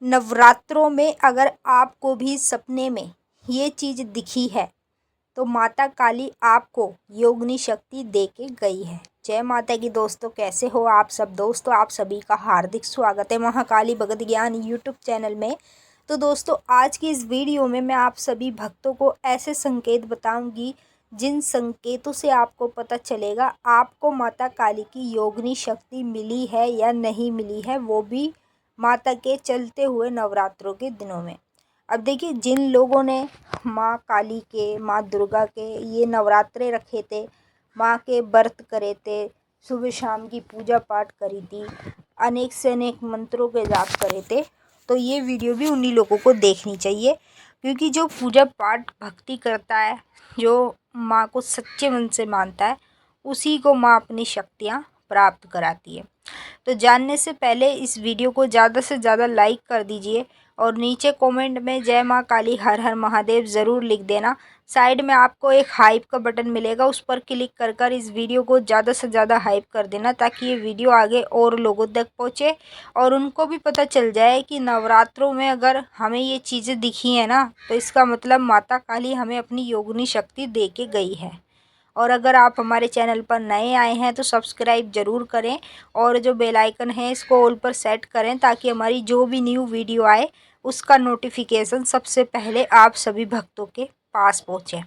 नवरात्रों में अगर आपको भी सपने में ये चीज़ दिखी है तो माता काली आपको योगिनी शक्ति दे के गई है। जय माता की दोस्तों, कैसे हो आप सब दोस्तों? आप सभी का हार्दिक स्वागत है महाकाली भगत ज्ञान यूट्यूब चैनल में। तो दोस्तों, आज की इस वीडियो में मैं आप सभी भक्तों को ऐसे संकेत बताऊंगी जिन संकेतों से आपको पता चलेगा आपको माता काली की योगिनी शक्ति मिली है या नहीं मिली है, वो भी माता के चलते हुए नवरात्रों के दिनों में। अब देखिए, जिन लोगों ने माँ काली के, माँ दुर्गा के ये नवरात्रे रखे थे, माँ के व्रत करे थे, सुबह शाम की पूजा पाठ करी थी, अनेक से अनेक मंत्रों के जाप करे थे, तो ये वीडियो भी उन्हीं लोगों को देखनी चाहिए। क्योंकि जो पूजा पाठ भक्ति करता है, जो माँ को सच्चे मन से मानता है, उसी को माँ अपनी शक्तियाँ प्राप्त कराती है। तो जानने से पहले इस वीडियो को ज़्यादा से ज़्यादा लाइक कर दीजिए और नीचे कमेंट में जय माँ काली हर हर महादेव ज़रूर लिख देना। साइड में आपको एक हाइप का बटन मिलेगा, उस पर क्लिक कर कर इस वीडियो को ज़्यादा से ज़्यादा हाइप कर देना, ताकि ये वीडियो आगे और लोगों तक पहुँचे और उनको भी पता चल जाए कि नवरात्रों में अगर हमें ये चीज़ें दिखी हैं ना, तो इसका मतलब माता काली हमें अपनी योगिनी शक्ति दे के गई है। और अगर आप हमारे चैनल पर नए आए हैं तो सब्सक्राइब ज़रूर करें और जो बेल आइकन है इसको ऑल पर सेट करें, ताकि हमारी जो भी न्यू वीडियो आए उसका नोटिफिकेशन सबसे पहले आप सभी भक्तों के पास पहुँचे।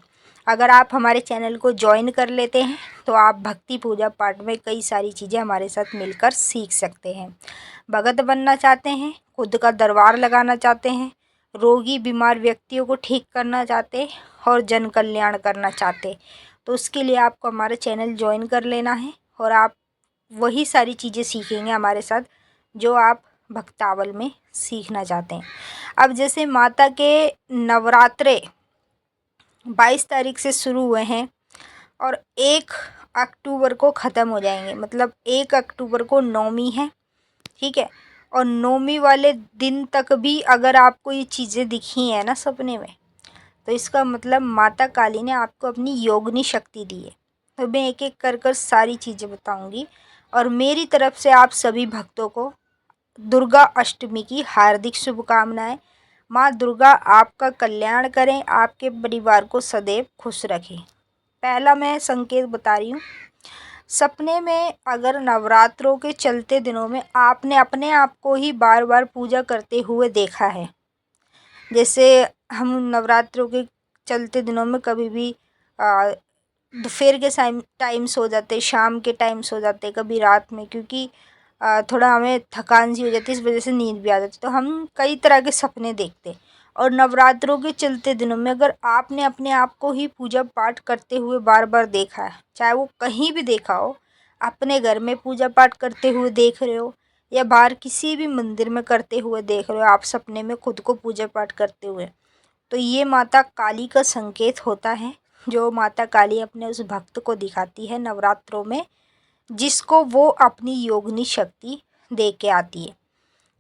अगर आप हमारे चैनल को ज्वाइन कर लेते हैं तो आप भक्ति पूजा पाठ में कई सारी चीज़ें हमारे साथ मिलकर सीख सकते हैं। भगत बनना चाहते हैं, खुद का दरबार लगाना चाहते हैं, रोगी बीमार व्यक्तियों को ठीक करना चाहते और जन कल्याण करना चाहते, तो उसके लिए आपको हमारा चैनल ज्वाइन कर लेना है और आप वही सारी चीज़ें सीखेंगे हमारे साथ जो आप भक्तावल में सीखना चाहते हैं। अब जैसे माता के नवरात्रे 22 तारीख से शुरू हुए हैं और 1 अक्टूबर को ख़त्म हो जाएंगे, मतलब 1 अक्टूबर को नवमी है, ठीक है। और नवमी वाले दिन तक भी अगर आपको ये चीज़ें दिखी हैं ना सपने में, तो इसका मतलब माता काली ने आपको अपनी योगिनी शक्ति दी है। तो मैं एक एक कर कर सारी चीज़ें बताऊंगी और मेरी तरफ से आप सभी भक्तों को दुर्गा अष्टमी की हार्दिक शुभकामनाएं। माँ दुर्गा आपका कल्याण करें, आपके परिवार को सदैव खुश रखें। पहला मैं संकेत बता रही हूँ। सपने में अगर नवरात्रों के चलते दिनों में आपने अपने आप को ही बार बार पूजा करते हुए देखा है, जैसे हम नवरात्रों के चलते दिनों में कभी भी दोपहर के टाइम सो जाते, शाम के टाइम सो जाते, कभी रात में, क्योंकि थोड़ा हमें थकान सी हो जाती है, इस वजह से नींद भी आ जाती, तो हम कई तरह के सपने देखते। और नवरात्रों के चलते दिनों में अगर आपने अपने आप को ही पूजा पाठ करते हुए बार बार देखा है, चाहे वो कहीं भी देखा हो, अपने घर में पूजा पाठ करते हुए देख रहे हो या बाहर किसी भी मंदिर में करते हुए देख रहे हो, आप सपने में खुद को पूजा पाठ करते हुए, तो ये माता काली का संकेत होता है, जो माता काली अपने उस भक्त को दिखाती है नवरात्रों में, जिसको वो अपनी योगिनी शक्ति दे के आती है।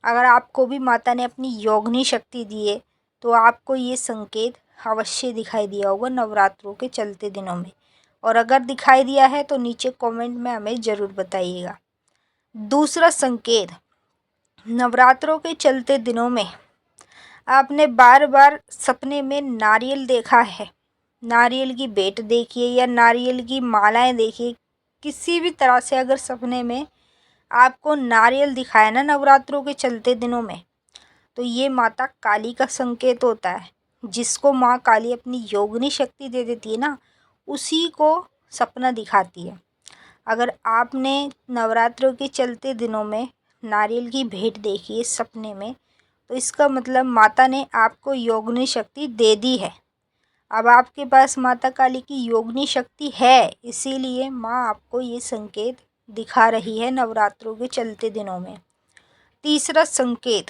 अगर आपको भी माता ने अपनी योगिनी शक्ति दी है तो आपको ये संकेत अवश्य दिखाई दिया होगा नवरात्रों के चलते दिनों में, और अगर दिखाई दिया है तो नीचे कमेंट में हमें ज़रूर बताइएगा। दूसरा संकेत, नवरात्रों के चलते दिनों में आपने बार बार सपने में नारियल देखा है, नारियल की बेट देखिए या नारियल की मालाएं देखिए, किसी भी तरह से अगर सपने में आपको नारियल दिखाया ना नवरात्रों के चलते दिनों में, तो ये माता काली का संकेत होता है। जिसको माँ काली अपनी योगिनी शक्ति दे देती है ना, उसी को सपना दिखाती है। अगर आपने नवरात्रों के चलते दिनों में नारियल की भेंट देखी है सपने में, तो इसका मतलब माता ने आपको योगिनी शक्ति दे दी है। अब आपके पास माता काली की योगिनी शक्ति है, इसीलिए माँ आपको ये संकेत दिखा रही है नवरात्रों के चलते दिनों में। तीसरा संकेत,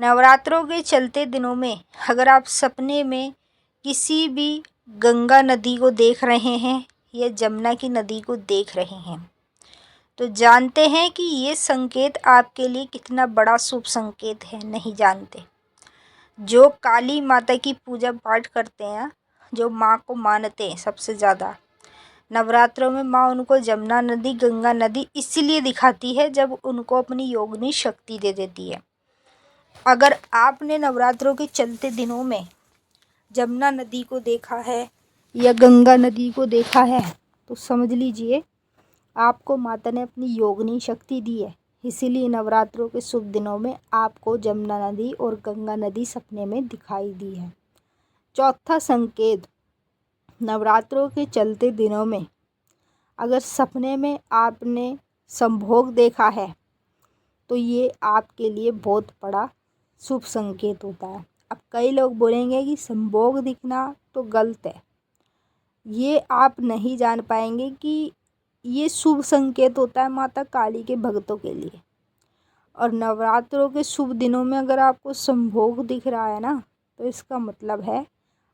नवरात्रों के चलते दिनों में अगर आप सपने में किसी भी गंगा नदी को देख रहे हैं या जमुना की नदी को देख रहे हैं, तो जानते हैं कि ये संकेत आपके लिए कितना बड़ा शुभ संकेत है? नहीं जानते? जो काली माता की पूजा पाठ करते हैं, जो माँ को मानते हैं सबसे ज़्यादा, नवरात्रों में माँ उनको जमुना नदी, गंगा नदी इसलिए दिखाती है जब उनको अपनी योगिनी शक्ति दे देती है। अगर आपने नवरात्रों के चलते दिनों में जमुना नदी को देखा है या गंगा नदी को देखा है तो समझ लीजिए आपको माता ने अपनी योगिनी शक्ति दी है। इसीलिए नवरात्रों के शुभ दिनों में आपको जमुना नदी और गंगा नदी सपने में दिखाई दी है। चौथा संकेत, नवरात्रों के चलते दिनों में अगर सपने में आपने संभोग देखा है तो ये आपके लिए बहुत बड़ा शुभ संकेत होता है। अब कई लोग बोलेंगे कि संभोग दिखना तो गलत है, ये आप नहीं जान पाएंगे कि ये शुभ संकेत होता है माता काली के भक्तों के लिए। और नवरात्रों के शुभ दिनों में अगर आपको संभोग दिख रहा है ना तो इसका मतलब है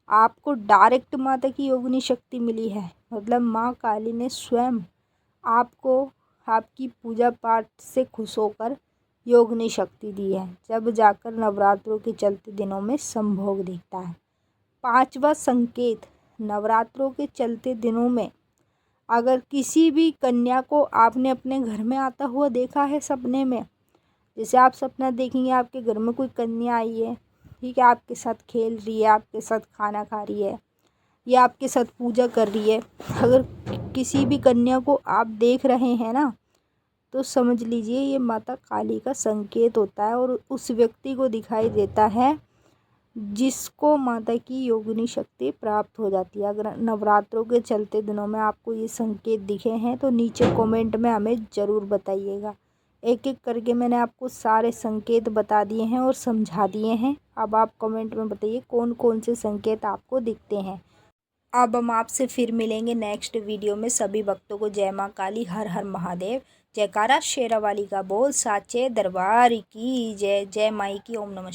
आपको डायरेक्ट माता की योगिनी शक्ति मिली है। मतलब माँ काली ने स्वयं आपको आपकी पूजा पाठ से खुश होकर योगिनी शक्ति दी है, जब जाकर नवरात्रों के चलते दिनों में संभोग दिखता है। पांचवा संकेत, नवरात्रों के चलते दिनों में अगर किसी भी कन्या को आपने अपने घर में आता हुआ देखा है सपने में, जैसे आप सपना देखेंगे आपके घर में कोई कन्या आई है, ठीक है, आपके साथ खेल रही है, आपके साथ खाना खा रही है या आपके साथ पूजा कर रही है, अगर किसी भी कन्या को आप देख रहे हैं ना तो समझ लीजिए ये माता काली का संकेत होता है और उस व्यक्ति को दिखाई देता है जिसको माता की योगिनी शक्ति प्राप्त हो जाती है। अगर नवरात्रों के चलते दिनों में आपको ये संकेत दिखे हैं तो नीचे कमेंट में हमें ज़रूर बताइएगा। एक एक करके मैंने आपको सारे संकेत बता दिए हैं और समझा दिए हैं। अब आप कमेंट में बताइए कौन कौन से संकेत आपको दिखते हैं। अब हम आपसे फिर मिलेंगे नेक्स्ट वीडियो में। सभी भक्तों को जय माँ काली, हर हर महादेव। जयकारा शेरावाली का बोल, साचे दरबार की जय। जय माई की। ओम नमः शिवाय।